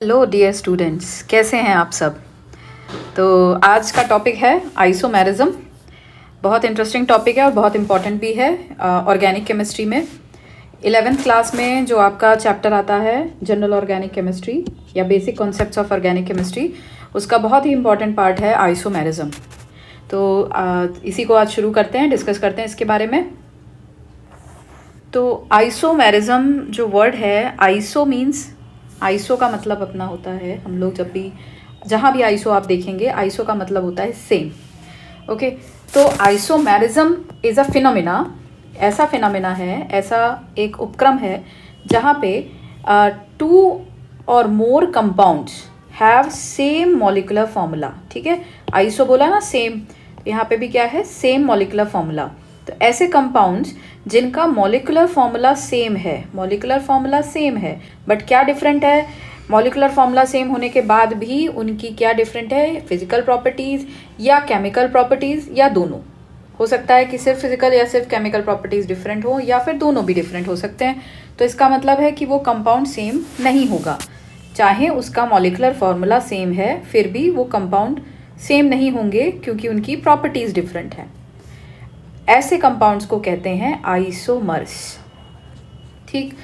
Hello dear students, कैसे हैं आप सब। तो आज का टॉपिक है आइसोमेरिज्म। बहुत इंटरेस्टिंग टॉपिक है और बहुत इम्पॉर्टेंट भी है ऑर्गेनिक केमिस्ट्री में। 11th क्लास में जो आपका चैप्टर आता है जनरल ऑर्गेनिक केमिस्ट्री या basic concepts of organic chemistry, उसका बहुत ही इम्पॉर्टेंट पार्ट है आइसोमेरिज्म। तो इसी को आज शुरू करते हैं, डिस्कस करते हैं इसके बारे में। तो आइसोमेरिज्म जो वर्ड है, आइसो मीन्स, आइसो का मतलब अपना होता है, हम लोग जब भी जहाँ भी आइसो आप देखेंगे, आइसो का मतलब होता है सेम। ओके, तो आइसोमेरिज्म इज़ अ फिनोमिना, ऐसा फिनोमिना है, ऐसा एक उपक्रम है जहाँ पे टू और more compounds have same molecular formula. ठीक है, आइसो बोला ना सेम, यहाँ पे भी क्या है, सेम मॉलिक्यूलर फॉर्मूला। तो ऐसे कंपाउंड्स जिनका मॉलिक्यूलर फॉर्मूला सेम है, मॉलिक्यूलर फॉर्मूला सेम है, बट क्या डिफरेंट है, मॉलिक्यूलर फॉर्मूला सेम होने के बाद भी उनकी क्या डिफरेंट है, फिजिकल प्रॉपर्टीज़ या केमिकल प्रॉपर्टीज़, या दोनों। हो सकता है कि सिर्फ फिजिकल या सिर्फ केमिकल प्रॉपर्टीज़ डिफरेंट हो, या फिर दोनों भी डिफरेंट हो सकते हैं। तो इसका मतलब है कि वो कंपाउंड सेम नहीं होगा, चाहे उसका मॉलिक्यूलर फॉर्मूला सेम है फिर भी वो कंपाउंड सेम नहीं होंगे क्योंकि उनकी प्रॉपर्टीज़ डिफरेंट हैं। ऐसे कंपाउंड्स को कहते हैं आइसोमर्स। ठीक,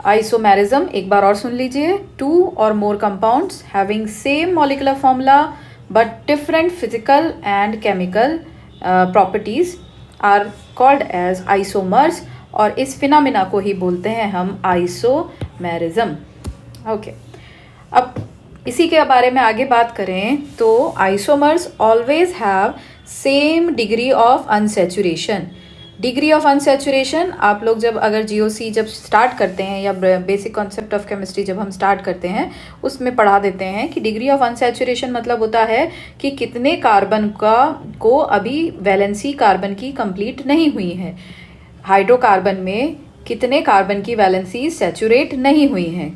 आइसोमेरिज्म एक बार और सुन लीजिए, टू और more compounds having same molecular formula but different physical and chemical properties are called as isomers, और इस फिनोमिना को ही बोलते हैं हम आइसोमेरिज्म। ओके, अब इसी के बारे में आगे बात करें तो isomers always have same degree of unsaturation. Degree of unsaturation आप लोग जब अगर जीओसी जब स्टार्ट करते हैं या बेसिक कॉन्सेप्ट ऑफ केमिस्ट्री जब हम स्टार्ट करते हैं उसमें पढ़ा देते हैं कि डिग्री ऑफ अनसैचुरेशन मतलब होता है कि कितने कार्बन को अभी वैलेंसी कार्बन की कंप्लीट नहीं हुई है। हाइड्रोकार्बन में कितने कार्बन की वैलेंसी सैचुरेट नहीं हुई हैं।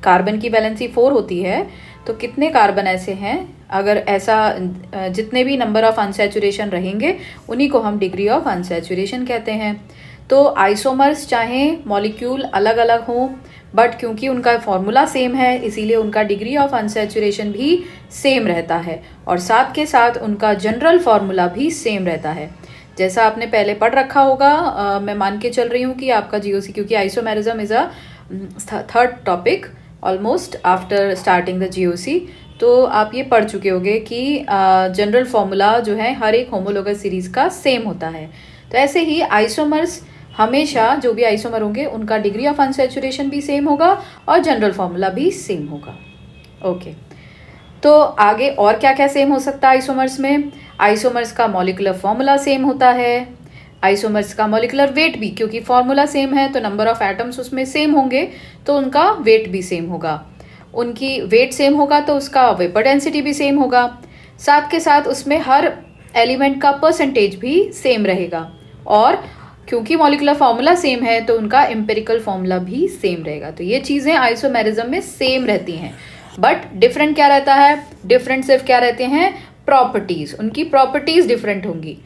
कार्बन की वैलेंसी 4 होती है, तो कितने कार्बन ऐसे हैं, अगर ऐसा जितने भी नंबर ऑफ अनसैचुरेशन रहेंगे उन्हीं को हम डिग्री ऑफ अनसैचुरेशन कहते हैं। तो आइसोमर्स चाहे मॉलिक्यूल अलग अलग हों, बट क्योंकि उनका फॉर्मूला सेम है इसीलिए उनका डिग्री ऑफ अनसैचुरेशन भी सेम रहता है, और साथ के साथ उनका जनरल फॉर्मूला भी सेम रहता है। जैसा आपने पहले पढ़ रखा होगा, मैं मान के चल रही हूँ कि आपका जीओसी, क्योंकि isomerism is a third topic almost after starting the GOC, तो आप ये पढ़ चुके होंगे कि जनरल फॉर्मूला जो है हर एक होमोलोगस सीरीज़ का सेम होता है। तो ऐसे ही आइसोमर्स हमेशा, जो भी आइसोमर होंगे उनका डिग्री ऑफ अनसैचुरेशन भी सेम होगा और जनरल फॉर्मूला भी सेम होगा। ओके, तो आगे और क्या क्या सेम हो सकता है आइसोमर्स में। आइसोमर्स का मॉलिक्यूलर फॉर्मूला सेम होता है, आइसोमर्स का मॉलिक्यूलर वेट भी, क्योंकि फॉर्मूला सेम है तो नंबर ऑफ एटम्स उसमें सेम होंगे तो उनका वेट भी सेम होगा। उनकी वेट सेम होगा तो उसका वेपर डेंसिटी भी सेम होगा। साथ के साथ उसमें हर एलिमेंट का परसेंटेज भी सेम रहेगा, और क्योंकि मॉलिक्यूलर फॉर्मूला सेम है तो उनका एम्पिरिकल फॉर्मूला भी सेम रहेगा। तो ये चीज़ें आइसोमेरिज्म में सेम रहती हैं, बट डिफरेंट क्या रहता है, डिफरेंट सिर्फ क्या रहते हैं, प्रॉपर्टीज़, उनकी प्रॉपर्टीज़ डिफरेंट होंगी।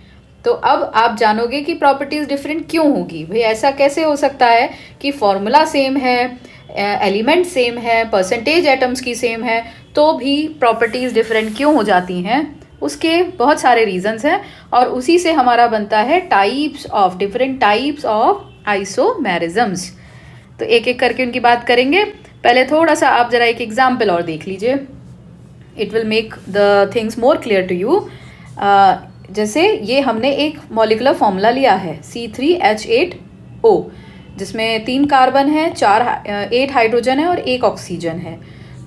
तो अब आप जानोगे कि प्रॉपर्टीज़ डिफरेंट क्यों होगी। भाई ऐसा कैसे हो सकता है कि फॉर्मूला सेम है, एलिमेंट सेम है, परसेंटेज एटम्स की सेम है, तो भी प्रॉपर्टीज़ डिफरेंट क्यों हो जाती हैं। उसके बहुत सारे रीजंस हैं, और उसी से हमारा बनता है डिफरेंट टाइप्स ऑफ आइसोमेरिज्म्स। तो एक एक करके उनकी बात करेंगे। पहले थोड़ा सा आप जरा एक एग्जाम्पल और देख लीजिए, it will make the things more clear to you. जैसे ये हमने एक मॉलिक्यूलर फॉर्मूला लिया है C3H8O, जिसमें 3 कार्बन है, 8 हाइड्रोजन है और 1 ऑक्सीजन है।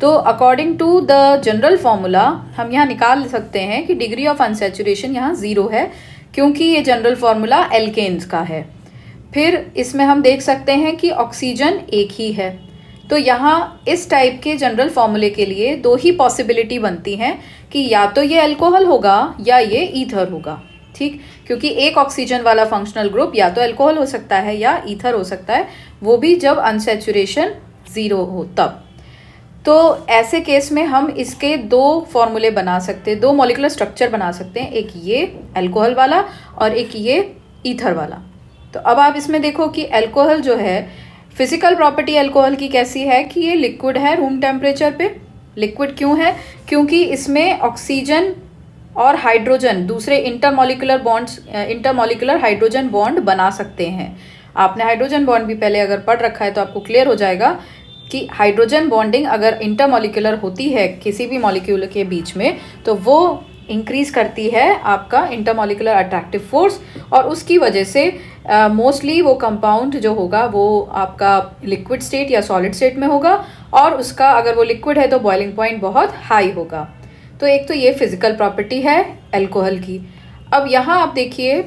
तो according to the general formula हम यहाँ निकाल सकते हैं कि डिग्री ऑफ अनसैचुरेशन यहाँ 0 है, क्योंकि ये जनरल फॉर्मूला एल्केन्स का है। फिर इसमें हम देख सकते हैं कि ऑक्सीजन एक ही है। तो यहाँ इस टाइप के जनरल फॉर्मूले के लिए 2 ही पॉसिबिलिटी बनती हैं कि या तो ये अल्कोहल होगा या ये ईथर होगा। ठीक, क्योंकि एक ऑक्सीजन वाला फंक्शनल ग्रुप या तो अल्कोहल हो सकता है या ईथर हो सकता है, वो भी जब अनसैचुरेशन 0 हो तब। तो ऐसे केस में हम इसके 2 फॉर्मूले बना सकते हैं, 2 मॉलिक्यूलर स्ट्रक्चर बना सकते हैं, एक ये अल्कोहल वाला और एक ये ईथर वाला। तो अब आप इसमें देखो कि अल्कोहल जो है, फिजिकल प्रॉपर्टी अल्कोहल की कैसी है कि ये लिक्विड है रूम टेम्परेचर पे, लिक्विड क्यों है? क्योंकि इसमें ऑक्सीजन और हाइड्रोजन दूसरे इंटरमॉलिक्यूलर हाइड्रोजन बॉन्ड बना सकते हैं। आपने हाइड्रोजन बॉन्ड भी पहले अगर पढ़ रखा है तो आपको क्लियर हो जाएगा कि हाइड्रोजन बॉन्डिंग अगर इंटरमॉलिक्यूलर होती है किसी भी मॉलिक्यूल के बीच में तो वो इंक्रीज करती है आपका इंटरमॉलिक्यूलर अट्रैक्टिव फोर्स, और उसकी वजह से मोस्टली वो कंपाउंड जो होगा वो आपका लिक्विड स्टेट या सॉलिड स्टेट में होगा, और उसका अगर वो लिक्विड है तो बॉइलिंग पॉइंट बहुत हाई होगा। तो एक तो ये फिजिकल प्रॉपर्टी है अल्कोहल की। अब यहाँ आप देखिए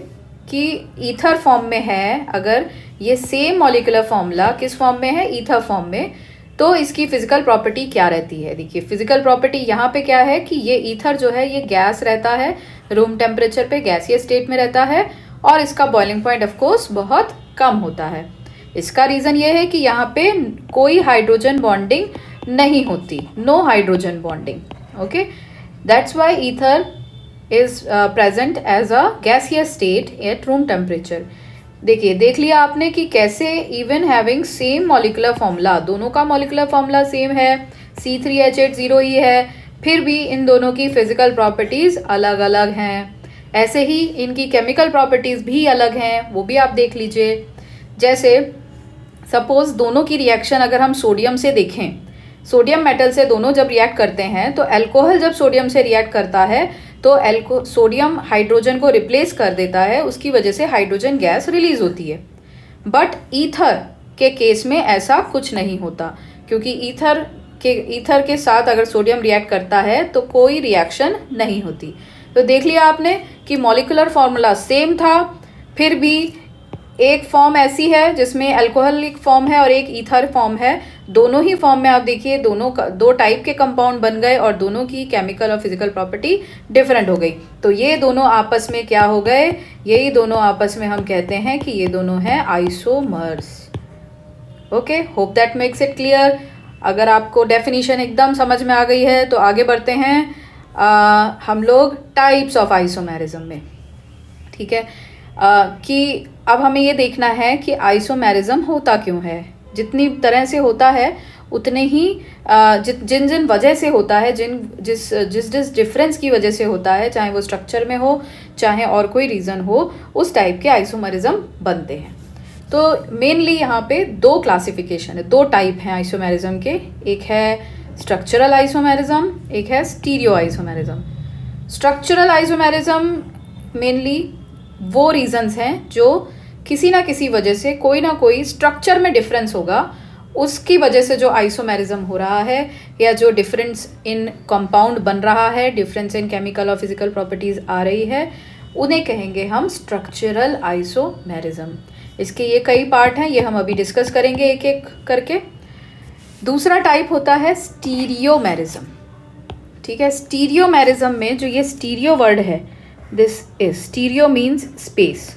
कि ईथर फॉर्म में है, अगर ये सेम मॉलिक्यूलर फॉर्मूला किस फॉर्म में है? ईथर फॉर्म में। तो इसकी फिजिकल प्रॉपर्टी क्या रहती है? देखिए फिजिकल प्रॉपर्टी यहाँ पे क्या है कि ये ईथर जो है ये गैस रहता है, रूम टेम्परेचर पे गैसीय स्टेट में रहता है, और इसका बॉइलिंग पॉइंट ऑफ कोर्स बहुत कम होता है। इसका रीज़न ये है कि यहाँ पे कोई हाइड्रोजन बॉन्डिंग नहीं होती, no hydrogen bonding. Okay, that's why ether is present as a gaseous state at room temperature. देखिए, देख लिया आपने कि कैसे even having same molecular formula, दोनों का मॉलिक्यूलर फॉर्मूला सेम है, C3H8 ही है, फिर भी इन दोनों की फिजिकल प्रॉपर्टीज अलग अलग हैं। ऐसे ही इनकी केमिकल प्रॉपर्टीज भी अलग हैं, वो भी आप देख लीजिए। जैसे सपोज दोनों की रिएक्शन अगर हम सोडियम से देखें, सोडियम मेटल से दोनों जब रिएक्ट करते हैं तो अल्कोहल जब सोडियम से रिएक्ट करता है तो सोडियम हाइड्रोजन को रिप्लेस कर देता है, उसकी वजह से हाइड्रोजन गैस रिलीज होती है। बट ईथर के केस में ऐसा कुछ नहीं होता, क्योंकि ईथर के साथ अगर सोडियम रिएक्ट करता है तो कोई रिएक्शन नहीं होती। तो देख लिया आपने कि मॉलिक्यूलर फॉर्मूला सेम था, फिर भी एक फॉर्म ऐसी है जिसमें अल्कोहलिक फॉर्म है और एक ईथर फॉर्म है। दोनों ही फॉर्म में आप देखिए दो टाइप के कंपाउंड बन गए और दोनों की केमिकल और फिजिकल प्रॉपर्टी डिफरेंट हो गई। तो ये दोनों आपस में क्या हो गए? यही दोनों आपस में हम कहते हैं कि ये दोनों हैं isomers. Okay, hope that makes it clear. अगर आपको डेफिनेशन एकदम समझ में आ गई है तो आगे बढ़ते हैं हम लोग टाइप्स ऑफ आइसोमेरिज्म में। ठीक है, कि अब हमें ये देखना है कि आइसोमेरिज्म होता क्यों है। जितनी तरह से होता है उतने ही जिन जिन वजह से होता है, जिस डिफरेंस की वजह से होता है, चाहे वो स्ट्रक्चर में हो चाहे और कोई रीज़न हो, उस टाइप के आइसोमेरिज्म बनते हैं। तो मेनली यहाँ पे दो क्लासिफिकेशन है, दो टाइप हैं आइसोमेरिज्म के। एक है स्ट्रक्चरल आइसोमेरिज्म, एक है stereo isomerism. Structural isomerism mainly वो रीजंस हैं जो किसी ना किसी वजह से कोई ना कोई स्ट्रक्चर में डिफरेंस होगा, उसकी वजह से जो आइसोमेरिज्म हो रहा है, या जो डिफरेंस इन कंपाउंड बन रहा है, डिफरेंस इन केमिकल और फिजिकल प्रॉपर्टीज आ रही है, उन्हें कहेंगे हम स्ट्रक्चरल आइसोमेरिज्म। इसके ये कई पार्ट हैं, ये हम अभी डिस्कस करेंगे एक एक करके। दूसरा टाइप होता है स्टीरियोमेरिज्म। ठीक है, स्टीरियोमेरिज्म में जो ये स्टीरियो वर्ड है, this is stereo means space.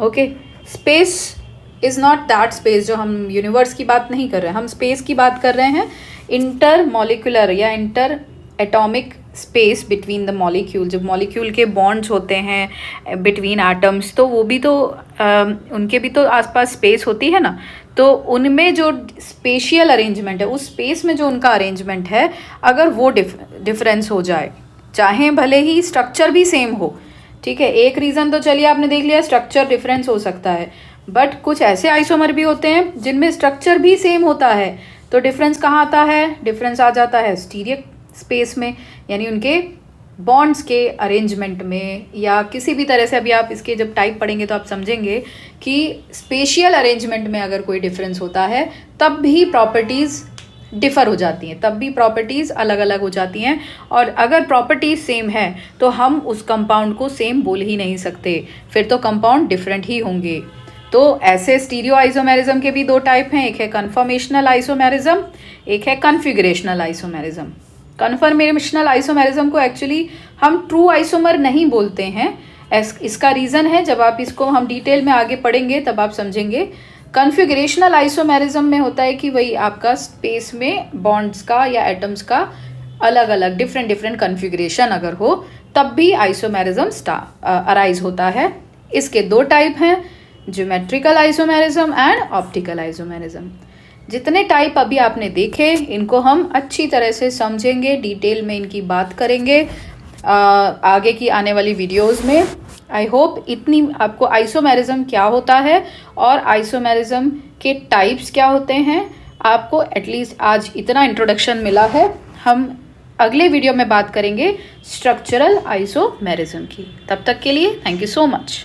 Okay, space is not that space जो हम यूनिवर्स की बात नहीं कर रहे हैं, हम स्पेस की बात कर रहे हैं इंटर मॉलिक्यूलर या inter atomic space between the molecule. जब मॉलिक्यूल के बॉन्ड्स होते हैं बिटवीन एटम्स, तो वो भी तो उनके भी तो आसपास स्पेस होती है ना, तो उनमें जो स्पेशियल अरेंजमेंट है, उस स्पेस में जो उनका अरेंजमेंट है, अगर वो डिफरेंस हो जाए, चाहे भले ही स्ट्रक्चर भी सेम हो। ठीक है, एक रीज़न तो चलिए आपने देख लिया, स्ट्रक्चर डिफरेंस हो सकता है, बट कुछ ऐसे आइसोमर भी होते हैं जिनमें स्ट्रक्चर भी सेम होता है, तो डिफरेंस कहाँ आता है? डिफरेंस आ जाता है स्टीरियो स्पेस में, यानी उनके बॉन्ड्स के अरेंजमेंट में, या किसी भी तरह से। अभी आप इसके जब टाइप पढ़ेंगे तो आप समझेंगे कि स्पेशियल अरेंजमेंट में अगर कोई डिफरेंस होता है तब भी प्रॉपर्टीज़ डिफ़र हो जाती हैं, तब भी प्रॉपर्टीज़ अलग अलग हो जाती हैं। और अगर प्रॉपर्टीज़ सेम है तो हम उस कंपाउंड को सेम बोल ही नहीं सकते, फिर तो कंपाउंड डिफरेंट ही होंगे। तो ऐसे स्टीरियो आइसोमेरिज्म के भी दो टाइप हैं, एक है कन्फर्मेशनल आइसोमेरिज्म, एक है कन्फिगरेशनल आइसोमेरिज्म। कन्फर्मेशनल आइसोमेरिज्म को एक्चुअली हम ट्रू आइसोमर नहीं बोलते हैं। इसका रीज़न है, जब आप इसको हम डिटेल में आगे पढ़ेंगे तब आप समझेंगे। कन्फिगरेशनल आइसोमेरिज्म में होता है कि वही आपका स्पेस में बॉन्ड्स का या एटम्स का अलग अलग डिफरेंट कन्फिगरेशन अगर हो, तब भी आइसोमेरिज्म अराइज होता है। इसके दो टाइप हैं, geometrical isomerism and optical isomerism. जितने टाइप अभी आपने देखे इनको हम अच्छी तरह से समझेंगे, डिटेल में इनकी बात करेंगे आगे की आने वाली वीडियोस में। आई होप इतनी आपको आइसोमेरिज्म क्या होता है और आइसोमेरिज्म के टाइप्स क्या होते हैं, आपको एटलीस्ट आज इतना इंट्रोडक्शन मिला है। हम अगले वीडियो में बात करेंगे स्ट्रक्चरल आइसोमेरिज्म की। तब तक के लिए थैंक यू सो मच।